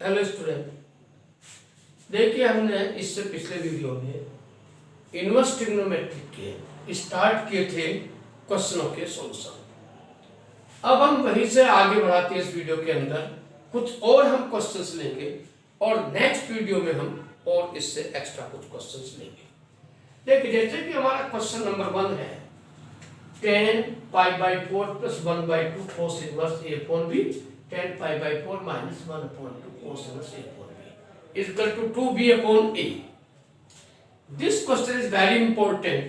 Hello student, देखिए हमने इससे पिछले वीडियो में इनवर्स ट्रिग्नोमेट्री के स्टार्ट किए थे क्वेश्चनों के सॉल्यूशन। अब हम वहीं से आगे बढ़ाते हैं। इस वीडियो के अंदर कुछ और हम क्वेश्चंस लेंगे और नेक्स्ट वीडियो में हम और इससे एक्स्ट्रा कुछ क्वेश्चंस लेंगे। देखिए जैसे कि हमारा क्वेश्चन नंबर 1 है 10π/4 + 1/2 cos inverse a upon b 10π/4 - 1/2 cos inverse a upon b is equal to 2b upon a। This question is very important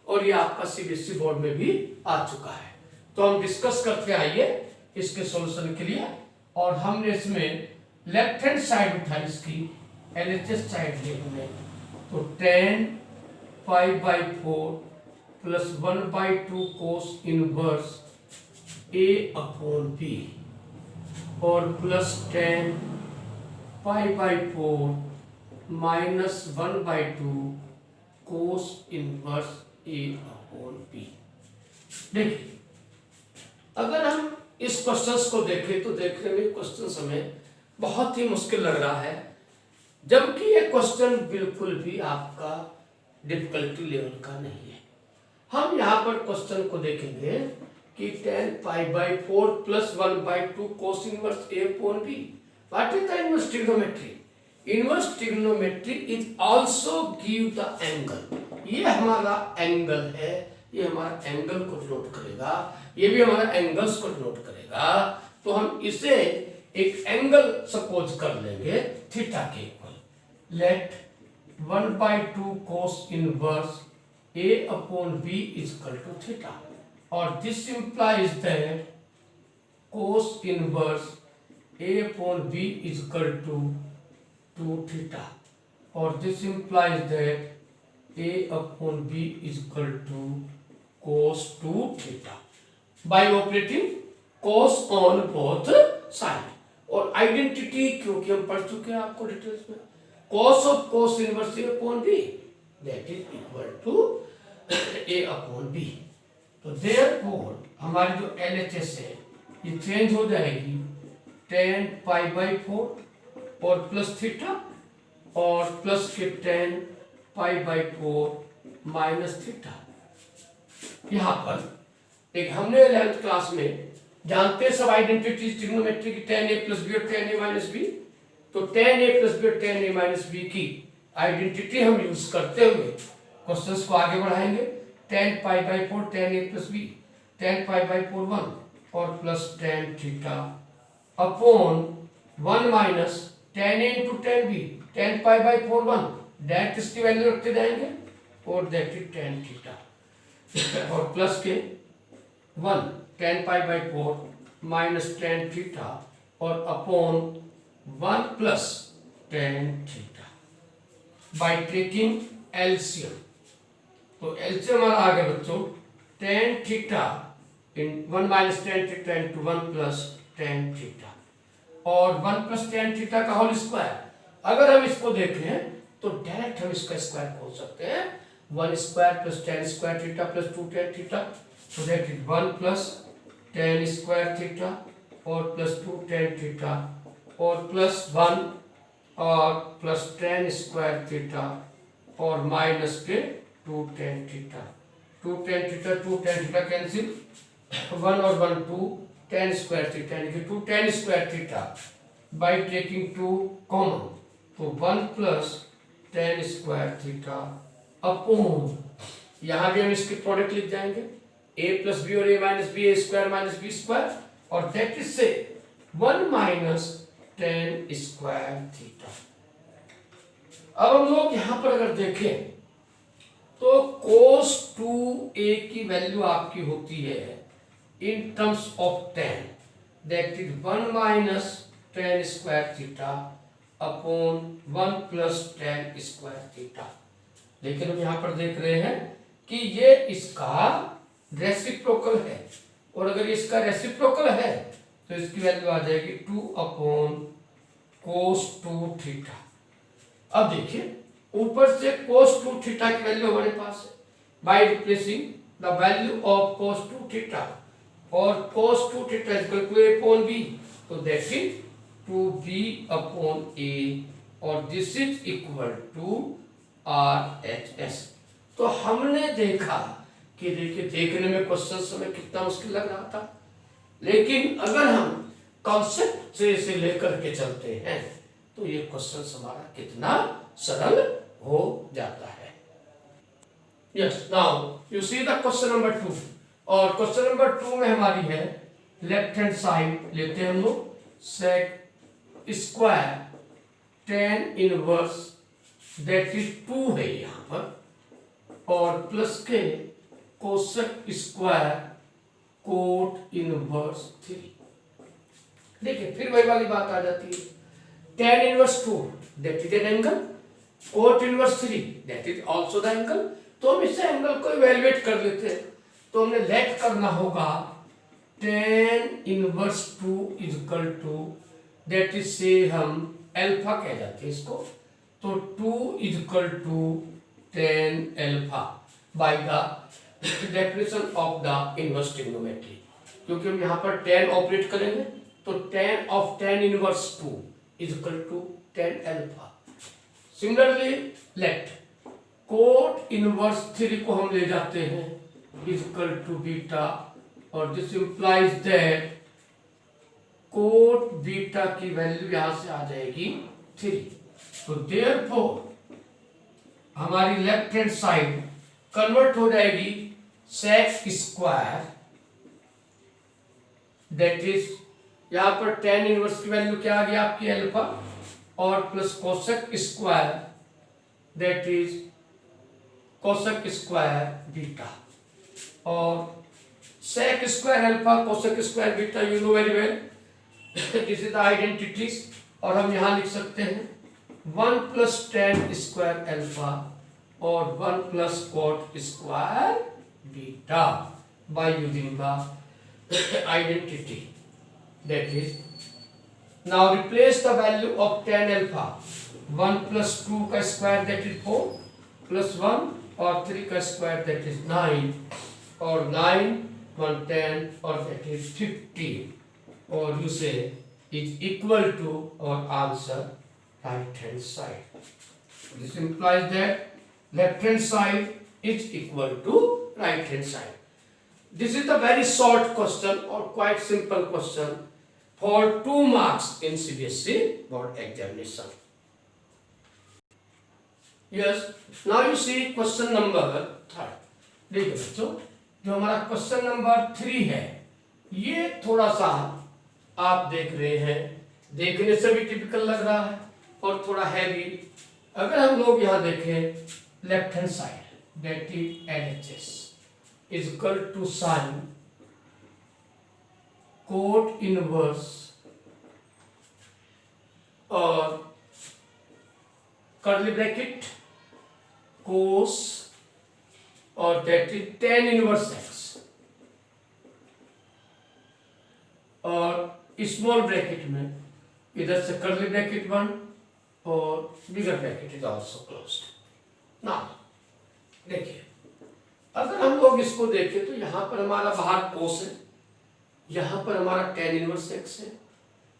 और ये आपका सीबीएसई बोर्ड में भी आ चुका है। तो हम डिस्कस करते आइए इसके सॉल्यूशन के लिए। और हमने इसमें लेफ्ट हैंड साइड उठाई, इसकी एलएचएस साइड ली हमने। तो 10π/4 + 1/2 cos inverse a upon b और plus 10π/4 - 1/2 cos inverse a upon b। देखिए अगर हम इस क्वेश्चंस को देखें तो देखने में क्वेश्चन हमें बहुत ही मुश्किल लग रहा है, जबकि ये क्वेश्चन बिल्कुल भी आपका डिफिकल्टी लेवल का नहीं है। हम यहाँ पर क्वेश्चन को देखेंगे कि 10π/4 + 1/2 cos inverse a upon b। What is the inverse trigonometry? Inverse trigonometry is also give the angle। ये हमारा एंगल है, ये हमारा एंगल को डिनोट करेगा, ये भी हमारा एंगल्स को डिनोट करेगा। तो हम इसे एक एंगल सपोज कर लेंगे थीटा के equal. Let 1/2 cos inverse a upon b is equal to theta। और this implies that cos inverse a upon b is equal to 2 theta। और this implies that a upon b is equal to cos 2 theta by operating cos on both side। और identity क्योंकि हम पढ़ चुके हैं आपको details में, cos of cos inverse a upon b that is equal to a upon b। तो therefore हमारी जो LHS है ये चेंज हो जाएगी 10π/4 और प्लस थीटा और प्लस के 10π/4 माइनस थीटा। यहाँ पर एक हमने 11th क्लास में जानते सब आइडेंटिटी ट्रिग्नोमेट्री की 10a + b और 10a - b। तो 10a + b और 10a - b की आइडेंटिटी हम यूज करते हुए क्वेश्चंस को आगे बढ़ाएंगे। 10π/4 10a + b 10π/4 1 और plus 10 theta upon 1 minus 10a × 10b 10π/4 1 that इसकी वैल्यू रखते जाएंगे और दैट इज 10 थीटा और प्लस के 1 10π/4 माइनस 10 थीटा और upon 1 plus 10 theta by taking LCM. तो एलसीएम हमारा आ गया बच्चों 10 theta in 1 minus 10 theta into 1 plus 10 theta और 1 प्लस 10 थीटा का होल स्क्वायर। अगर हम इसको देखें तो डायरेक्ट हम इसका स्क्वायर खोल सकते हैं। 1 square plus 10 square theta plus 2 10 theta. So that is 1 plus 10 square theta और प्लस 2 10 थीटा और प्लस 1 और प्लस 10 स्क्वायर थीटा और माइनस के 2 10 थीटा 2 10 थीटा 2 10 थीटा कैंसिल 1 और 1 2 10 स्क्वायर थीटा यानी कि 2 10 square theta by taking 2 common. तो 1 प्लस 10 स्क्वायर थीटा अपॉन यहाँ भी हम इसके प्रोडक्ट लिख जाएंगे a + b और a - b a² - b² और दैट इज से 1 माइनस 10 स्क्वायर थीटा। अब हम लोग यहाँ पर अगर देखें तो cos 2a की वैल्यू आपकी होती है in terms of 10 that is 1 minus 10 square theta upon 1 plus 10 square theta. लेकिन हम यहाँ पर देख रहे हैं कि ये इसका रेसिप्रोकल है और अगर इसका रेसिप्रोकल है तो इसकी वैल्यू आ जाएगी 2 अपॉन cos 2 थीटा। अब देखिए ऊपर से cos 2 थीटा की वैल्यू हमारे पास है by replacing the value of cos 2 theta और cos 2 theta is equal to a upon b। तो that is two b upon a और this is equal to R H S. तो हमने देखा कि देखिए देखने में क्वेश्चन समय कितना मुश्किल लग रहा था, लेकिन अगर हम कॉन्सेप्ट से लेकर के चलते हैं तो ये क्वेश्चन हमारा कितना सरल हो जाता है। Yes, now you see the question number 2, और क्वेश्चन नंबर 2 में हमारी है लेफ्ट हैंड साइड लेते हैं हम लोग sec square tan inverse that is 2 है यहां पर, और प्लस के कोसेक स्क्वायर कोट इनवर्स 3। देखिए फिर वही वाली बात आ जाती है, ten inverse 2 that is an angle, coat inverse 3 that is also the angle. तो हम इस एंगल को इवैल्यूएट कर लेते हैं। तो हमने लेट करना होगा tan inverse 2 is equal to that is say हम अल्फा कह जाते हैं इसको, तो 2 is equal to tan alpha by the definition of the inverse trigonometry. क्योंकि हम यहाँ पर टेन ऑपरेट करेंगे तो tan of tan inverse 2 is equal to tan alpha. Similarly let cot inverse 3 को हम ले जाते हैं इज इक्वल टू बीटा, और this implies that coat beta की वैल्यू यहां से आ जाएगी 3। तो देयरफॉर हमारी लेफ्ट हैंड साइड कन्वर्ट हो जाएगी सेक स्क्वायर दैट इज यहां पर टेन इनवर्स की वैल्यू क्या आ गई आपकी अल्फा, और plus cosec square that is cosec square beta, और sec square alpha cosec square beta you know very well, this is the identities. और हम यहां लिख सकते हैं 1 प्लस टेन स्क्वायर अल्फा और 1 plus coat square beta by using the identity that is. Now replace the value of tan alpha, 1 plus 2 का square that is 4 plus 1 और 3 का स्क्वायर दैट इज 9, और 9 1 10 और दैट इज 15, और you say is equal to और answer right hand side. This implies that left hand side is equal to right hand side. This is the very short question और quite simple question for 2 marks in CBSE board examination. Yes, now you see question number 3. देखिए बच्चों, जो हमारा question number 3 है ये थोड़ा सा आप देख रहे हैं, देखने से भी टिपिकल लग रहा है और थोड़ा हैवी। अगर हम लोग यहाँ देखें left hand side that is LHS is equal to sine cot inverse और कर्ली ब्रैकेट कोस और that is tan inverse x, और स्मॉल ब्रैकेट में इधर से कर्ली ब्रैकेट 1 और bigger bracket is also closed. Now देखिए अगर हम लोग इसको देखें तो यहां पर हमारा बाहर कोस है, यहां पर हमारा टेन इनवर्स एक्स है।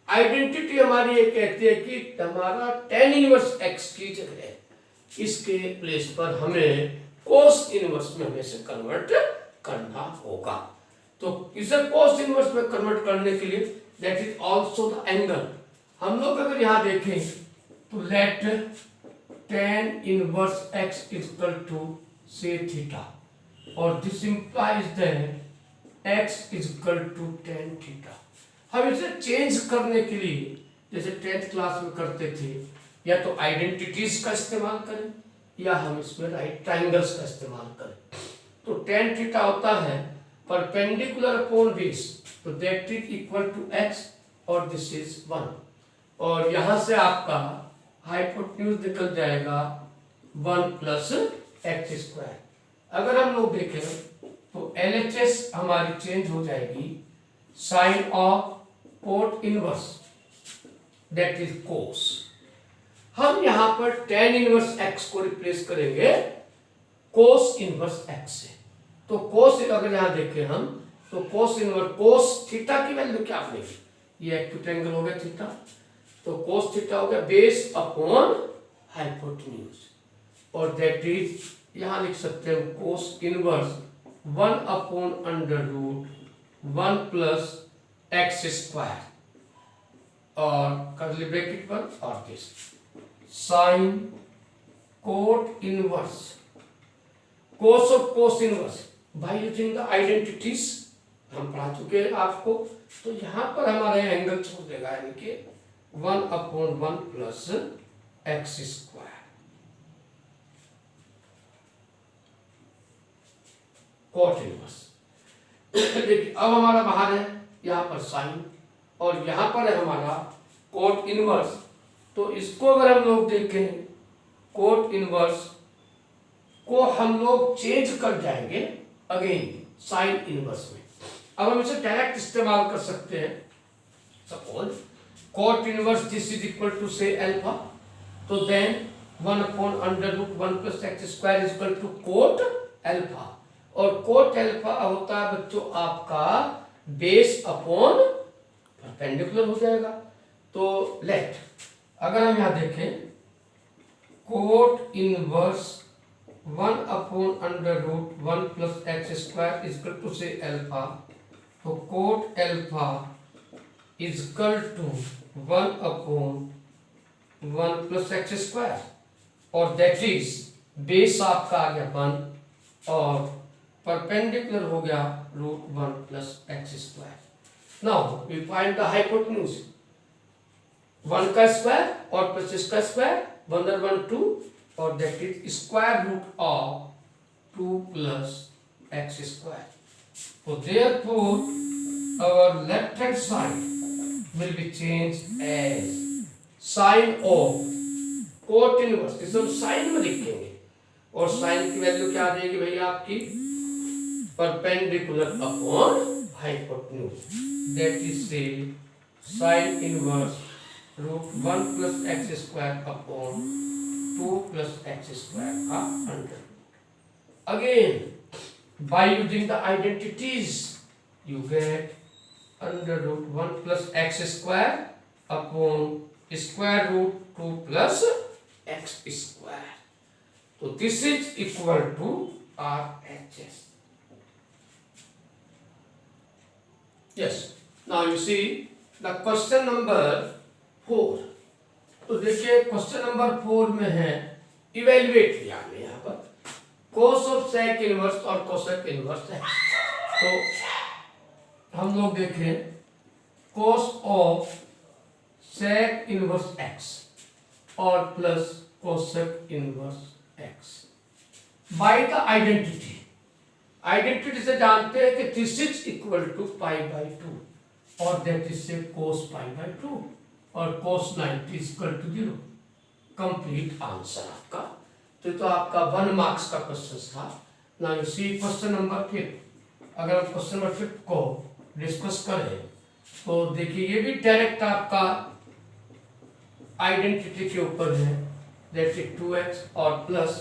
आइडेंटिटी हमारी ये कहती है कि हमारा टेन इनवर्स एक्स की जगह इसके प्लेस पर हमें कोस इनवर्स में हमें से कन्वर्ट करना होगा। तो इसे कोस इनवर्स में कन्वर्ट करने के लिए that is also the angle. हम लोग अगर यहां देखें तो let tan inverse x is equal to say theta, और this implies that x is equal to tan theta. हम इसे चेंज करने के लिए जैसे 10th क्लास में करते थे, या तो आइडेंटिटीज का इस्तेमाल करें या हम इसमें राइट ट्राइंगल्स का इस्तेमाल करें। तो टेन थीटा होता है परपेंडिकुलर अपॉन बेस, तो that is equal to x और दिस इज 1, और यहां से आपका हाइपोटेन्यूज निकल जाएगा 1 प्लस एक्स स्क्वायर। अगर हम लोग देखें तो LHS हमारी चेंज हो जाएगी sine of cot inverse that is cos. हम यहां पर टेन इनवर्स एक्स को रिप्लेस करेंगे कोस इनवर्स एक्स से। तो कोस अगर यहां देखें हम तो कोस इनवर्स कोस थीटा की वैल्यू क्या बनेगी, ये एक्यूट एंगल हो गया थीटा, तो कोस थीटा हो गया बेस अपॉन हाइपोटेन्यूज, और दैट इज यहां लिख सकते हैं cos inverse 1 upon under root 1 plus x square और कर्ली ब्रैकेट पर और this sine cot inverse cos of cos inverse by using the identities हम पढ़ा चुके हैं आपको। तो यहां पर हमारा एंगल छोड़ देगा, यानी कि 1 upon 1 plus x square cot inverse. देखिए अब हमारा बाहर है यहाँ पर साइन और यहाँ पर है हमारा कोट इनवर्स। तो इसको अगर हम लोग देखें कोट इनवर्स को हम लोग चेंज कर जाएंगे अगेन साइन इनवर्स में। अब हम इसे डायरेक्ट इस्तेमाल कर सकते हैं। Suppose cot inverse this is equal to say alpha, तो then 1 upon under root 1 plus x square is equal to cot alpha, और कोट अल्फा होता है बच्चों आपका बेस अपॉन परपेंडिकुलर हो जाएगा। तो लेट अगर हम यहां देखें cot inverse 1 upon under root 1 plus x square is equal to say alpha, तो cot alpha is equal to 1 upon 1 plus x square, और दैट इज बेस आपका आ गया 1 और परपेंडिकुलर हो गया root 1 plus x square. Now we find the hypotenuse 1 का square और प्लस इसका स्क्वायर 1 और 1 2, और that is square root of 2 plus x square. So therefore our left hand side will be changed as sin of cot inverse, इसे हम sign में लिखेंगे, और साइन की वैल्यू क्या आ जाएगी भैया आपकी perpendicular upon hypotenuse, that is say sine inverse root 1 plus x square upon 2 plus x square का under. Again by using the identities you get under root 1 plus x square upon square root 2 plus x square. So this is equal to RHS. Yes. Now you see the question number 4. तो देखिए question number 4 में है evaluate किया हमने यहाँ पर cos of sec inverse और cosec inverse है। तो हम लोग देखें cos of sec inverse x और plus cosec inverse x by the identity. Identity से जानते हैं कि this is equal to pi by 2 और दैट इज से कोस पाई बाई 2 और cos 90 is equal to 0। Complete answer आपका। तो आपका 1 मार्क्स का क्वेश्चन था। ना यू सी क्वेश्चन नंबर 5। अगर हम क्वेश्चन नंबर 5 को डिस्कस करें तो देखिए ये भी डायरेक्ट आपका आइडेंटिटी के ऊपर है, दैट इज 2x और plus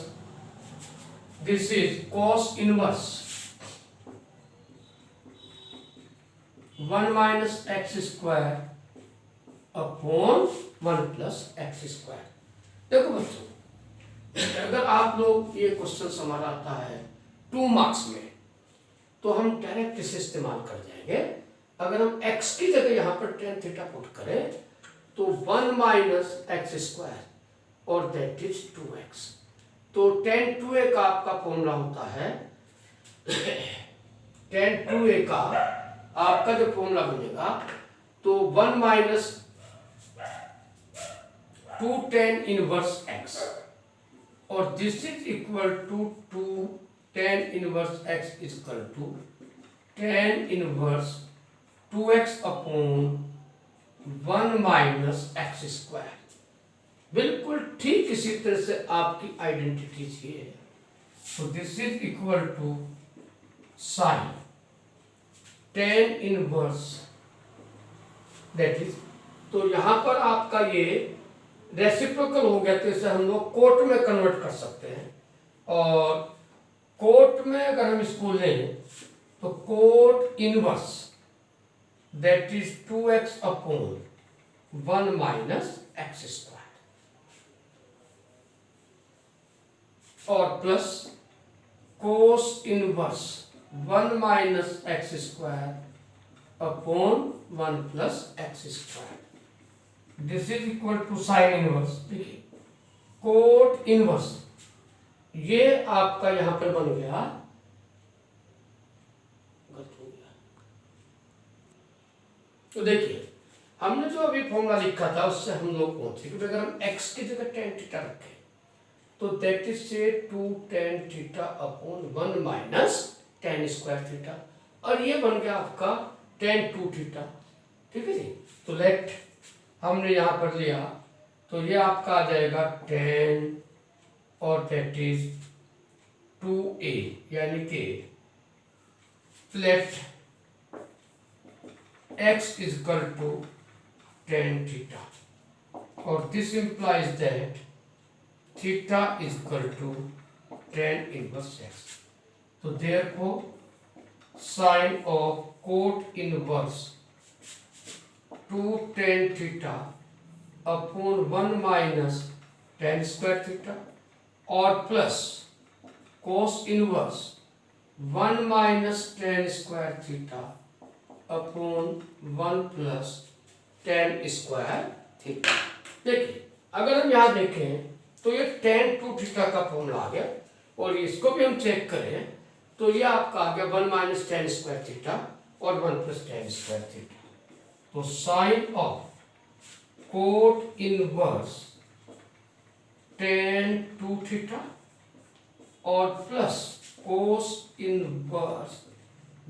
this is cos inverse 1 minus x square upon 1 plus x square. देखो बच्चों अगर आप लोग ये क्वेश्चन हमारा आता है 2 मार्क्स में तो हम डायरेक्ट इसे इस्तेमाल कर जाएंगे। अगर हम x की जगह यहाँ पर tan थीटा पुट करें तो 1 माइनस एक्स स्क्वायर और दैट इज 2x। तो tan 2a का आपका फॉर्मूला होता है tan 2a का आपका जो फॉर्मूला बनेगा तो 1 माइनस 2 tan इनवर्स x और this is equal to 2 tan इनवर्स x is equal to tan इनवर्स 2x upon 1 minus x square. बिल्कुल ठीक इसी तरह से आपकी आइडेंटिटी ये है। तो this is equal to sine tan इनवर्स दैट इज, तो यहां पर आपका ये रेसिप्रोकल हो गया तो इसे हम लोग कोट में कन्वर्ट कर सकते हैं, और कोट में अगर हम इसको लें तो cot inverse that is 2x upon 1 minus x square और plus cos inverse 1 minus x square upon 1 plus x square. This is equal to sine inverse. देखिए कोट इनवर्स ये आपका यहां पर बन गया, तो देखिए हमने जो अभी फॉर्मूला लिखा था उससे हम लोग पहुंचे कि अगर हम x की जगह tan थीटा रखें तो दैट इज से 2 tan theta upon 1 minus tan square theta, और ये बन गया आपका tan 2 थीटा। ठीक है जी, तो लेट हमने यहां पर लिया तो ये आपका आ जाएगा tan और दैट इज 2a यानी कि late x is equal to tan theta, or this implies that theta is equal to tan inverse x. So therefore sine of cot inverse 2 tan theta upon 1 minus tan square theta और plus cos inverse 1 minus tan square theta upon 1 plus tan square theta. देखिए अगर हम यहाँ देखें तो ये tan 2 theta का formula आ गया, और इसको भी हम चेक करें तो ये आपका आ गया 1 माइनस tan स्क्वायर थीटा और 1 प्लस tan स्क्वायर थीटा। तो sine of cot inverse tan 2 theta और plus cos inverse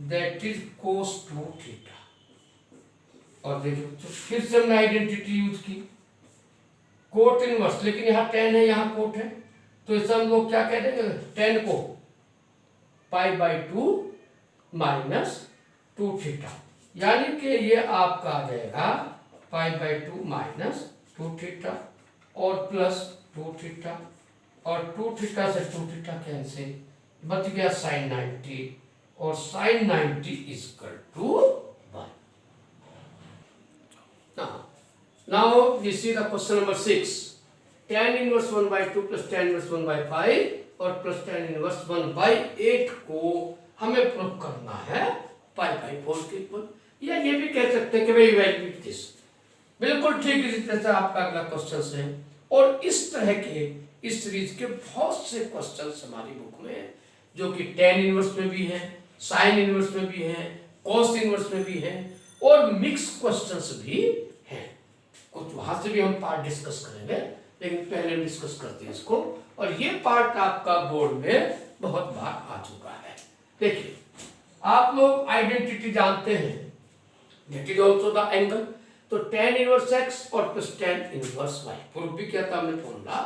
that is cos 2 theta. और देखिए तो फिर से हमने आइडेंटिटी यूज की कोट इनवर्स, लेकिन यहाँ tan है यहाँ कोट है, तो इसे हम लोग क्या कह देंगे tan को π/2 माइनस 2 थीटा, यानी कि ये आपका आ जाएगा π/2 माइनस 2 थीटा और प्लस 2 थीटा, और 2 थीटा से 2 थीटा कैंसिल, बच गया साइन 90 और sin 90 is equal to 1. Now we see the question number 6. Tan inverse 1/2 plus tan inverse 1/5 और plus tan inverse 1/8 को हमें प्रूव करना है π/4 के इक्वल, या ये भी कह सकते हैं कि भाई इवैल्यूएट दिस। बिल्कुल ठीक इसी तरह से आपका अगला क्वेश्चन है, और इस तरह के इस सीरीज के बहुत से क्वेश्चन हमारी बुक में है जो कि tan इनवर्स में भी है, साइन इनवर्स में भी है, कॉस इनवर्स में भी है, और मिक्स क्वेश्चंस भी हैं। कुछ वहां से भी हम पार्ट डिस्कस करेंगे, लेकिन पहले हम डिस्कस करते हैं इसको, और ये पार्ट आपका बोर्ड में बहुत बार आ चुका है। देखिए आप लोग आइडेंटिटी जानते हैं, that is also the angle, तो tan इनवर्स x और प्लस tan इनवर्स y प्रूफ भी किया था हमने फॉर्मूला,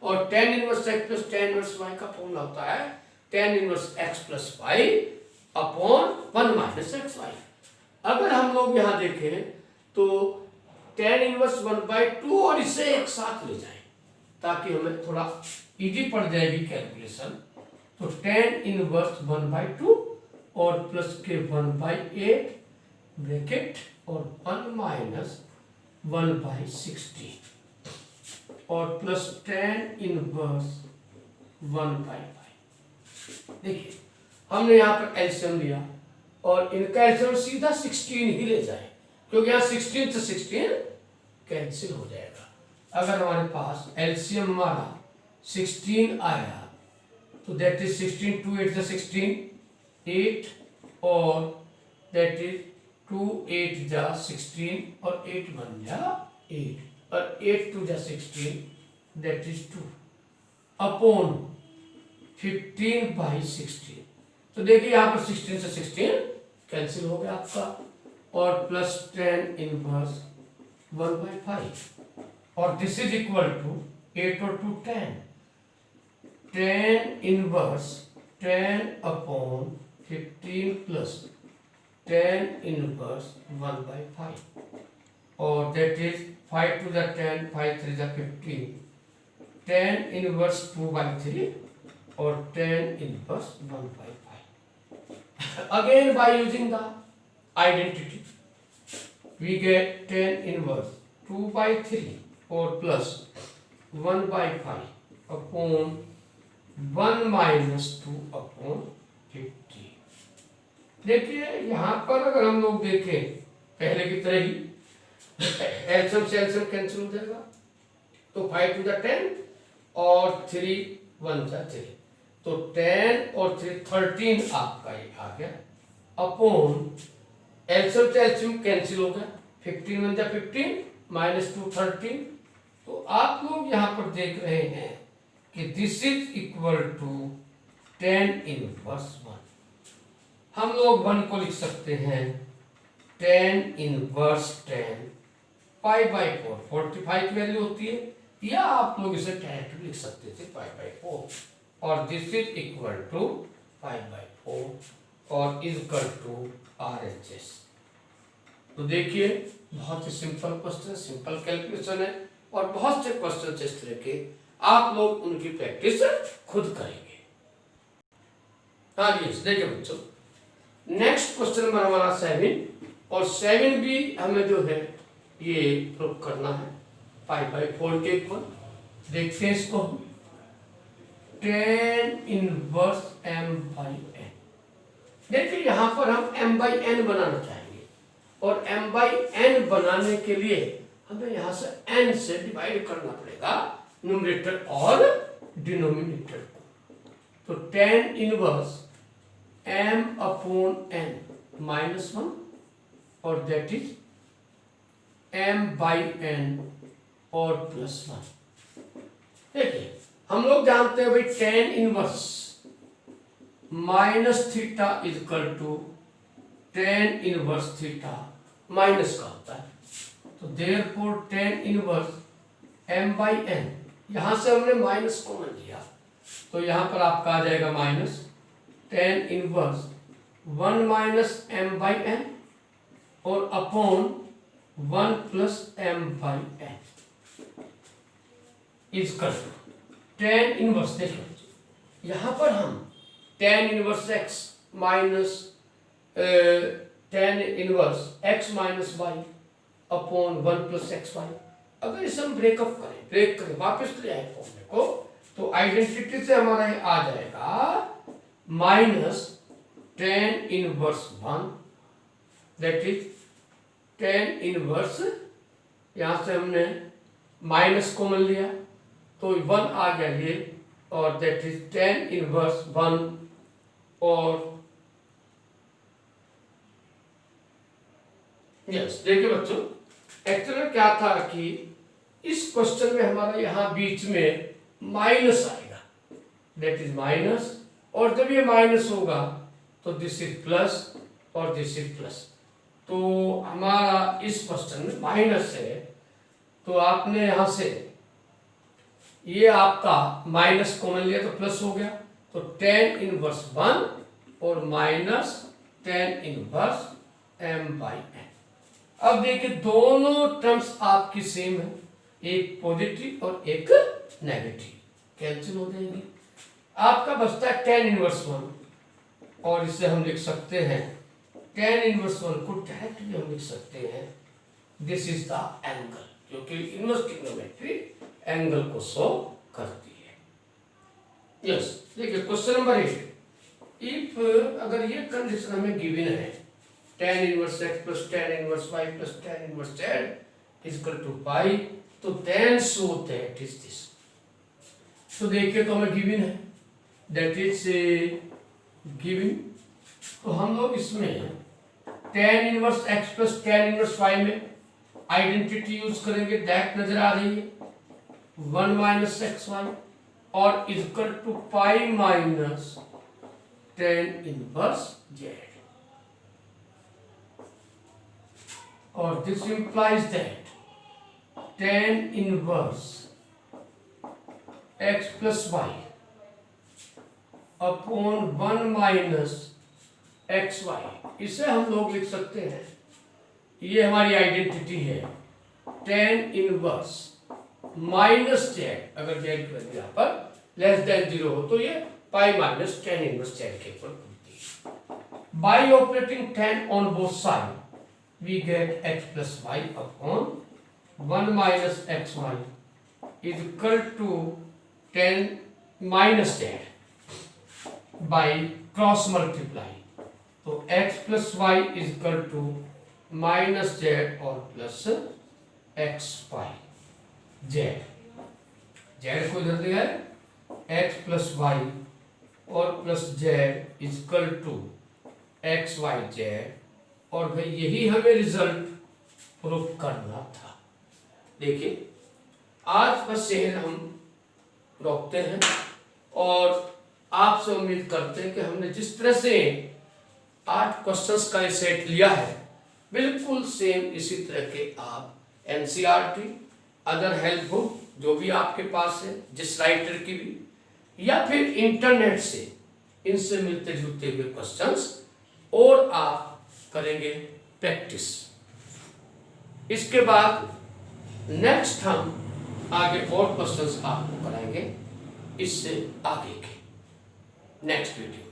और tan इनवर्स x प्लस tan इनवर्स y का फॉर्मूला होता है tan इनवर्स x plus y upon 1 minus x y. अगर हम लोग यहाँ देखें तो tan इनवर्स 1/2 और इसे एक साथ ले जाएं ताकि हमें थोड़ा इजी पड़ जाएगी कैलकुलेशन। तो tan इनवर्स 1/2 और प्लस के 1/8 ब्रैकेट और 1 माइनस 1/16 और प्लस tan इनवर्स 1/5। देखिए हमने यहाँ पर एलसीएम लिया और इनका एलसीएम सीधा 16 ही ले जाए, क्योंकि यहाँ 16 से 16 कैंसिल हो जाएगा। अगर हमारे पास एलसीएम हमारा 16 आया तो दैट इज 16 2 8 जा 16 8 और दैट इज 2 8 जा 16 और 8 1 जा 8 और 8 2 जा 16 दैट इज 2 अपॉन 15/16। तो देखिए यहाँ पर 16 से 16 कैंसिल हो गया आपका, और प्लस tan इनवर्स 1/5 और दिस इज इक्वल टू 8 और 2 10 tan inverse 10 upon 15 plus tan inverse 1/5 और that is 5 to the 10 5 3 the 15 tan inverse 2/3 और tan inverse 1/5. Again by using the identity we get tan inverse 2/3 और plus 1/5 upon 1 minus 2/50। देखिए यहाँ पर अगर हम लोग देखें पहले की तरह ही एलसीएम से एलसीएम कैंसिल हो जाएगा, तो 5 टू द 10 और 3 1 जा 3, तो 10 और 3 13 आपका ये आ गया अपॉन एलसीएम से एलसीएम कैंसिल हो गया, 15 1 जा 15 माइनस 2 13। तो आप लोग यहाँ पर देख रहे हैं कि this is equal to 10 inverse 1। हम लोग 1 को लिख सकते हैं 10 इनवर्स 10 π/4, 45 की वैल्यू होती है, या आप लोग इसे डायरेक्ट लिख सकते थे π/4, और दिस इज इक्वल टू π/4 और इज इक्वल टू RHS। तो देखिए बहुत ही सिंपल क्वेश्चन, सिंपल कैलकुलेशन है, और बहुत से क्वेश्चन इस तरह के आप लोग उनकी प्रैक्टिस खुद करेंगे। हाँ जी, देखिए बच्चों, नेक्स्ट क्वेश्चन नंबर हमारा 7, और 7 भी हमें जो है ये प्रूव करना है π/4 के इक्वल। देखते हैं इसको, 10 इनवर्स m/n। देखिए यहाँ पर हम m/n बनाना चाहेंगे, और m/n बनाने के लिए हमें यहाँ से n से डिवाइड करना पड़ेगा न्यूमरेटर और डिनोमिनेटर को। तो 10 इनवर्स m/n -1, और दैट इज m/n और +1। देखिए हम लोग जानते हैं भाई 10 इनवर्स -θ इज equal to 10 inverse theta minus का होता है। तो देयरफॉर 10 इनवर्स m/n, यहां से हमने माइनस कॉमन लिया, तो यहां पर आपका आ जाएगा माइनस 10 इनवर्स 1 माइनस m/n और upon 1 plus m/n is equal to 10 inverse. देखिए यहां पर हम 10 inverse x minus 10 inverse x minus y upon 1 plus x y, अगर इसे हम ब्रेक करें वापस ले आए फॉर्मूले को, तो आइडेंटिटी से हमारा ये आ जाएगा minus 10 inverse 1, that is 10 inverse, यहां से हमने माइनस कॉमन लिया तो 1 आ गया ये, और दैट इज 10 इनवर्स 1। और यस देखिए बच्चों, एक्चुअली में क्या था कि इस क्वेश्चन में हमारा यहां बीच में माइनस आएगा, दैट इज माइनस, और जब ये माइनस होगा तो दिस इज प्लस और दिस इज प्लस। तो हमारा इस क्वेश्चन में माइनस है, तो आपने यहां से ये आपका माइनस कॉमन लिया तो प्लस हो गया, तो 10 इनवर्स 1 और माइनस 10 इनवर्स m/n। अब देखिए दोनों टर्म्स आपकी सेम है, एक पॉजिटिव और एक नेगेटिव, कैंसिल हो जाएगी, आपका बचता है 10 इनवर्स 1, और इसे हम लिख सकते हैं 10 इनवर्स 1 को डायरेक्ट भी हम लिख सकते हैं दिस इज द एंगल, क्योंकि इनवर्स ट्रिग्नोमेट्री एंगल को शो करती है। यस देखिए क्वेश्चन नंबर 8, इफ अगर ये कंडीशन हमें गिवन है 10 inverse x plus 10 inverse y plus 10 inverse z is equal to pi, तो then show that is this. तो देखिए तो हमें गिवन है, दैट इज गिवन, तो हम लोग इसमें 10 inverse x plus 10 inverse y में आइडेंटिटी यूज करेंगे, दैट नजर आ रही है 1 माइनस एक्स वाई, और is equal to pi minus 10 inverse z, और this implies that 10 inverse x plus y upon 1 minus x y, इसे हम लोग लिख सकते हैं, ये हमारी आइडेंटिटी है 10 इनवर्स माइनस जेड, अगर जेड की वैल्यू यहाँ पर लेस देन 0 हो तो ये पाई माइनस 10 इनवर्स जेड के ऊपर होती है। By operating 10 on both side we get x plus y upon 1 minus x y is equal to 10 minus z by cross multiply. तो x plus y is equal to minus z और plus x y z. Z को इधर दिया है x plus y और plus z is equal to x y z. और भाई यही हमें रिजल्ट प्रूफ करना था। देखिए आज का सेशन हम रोकते हैं और आपसे उम्मीद करते हैं कि हमने जिस तरह से 8 क्वेश्चंस का सेट लिया है बिल्कुल सेम इसी तरह के आप एनसीईआरटी अदर हेल्प बुक जो भी आपके पास है जिस राइटर की भी या फिर इंटरनेट से इनसे मिलते जुलते हुए क्वेश्चंस और आप करेंगे प्रैक्टिस। इसके बाद नेक्स्ट हम आगे और क्वेश्चंस आपको कराएंगे इससे आगे के नेक्स्ट वीडियो।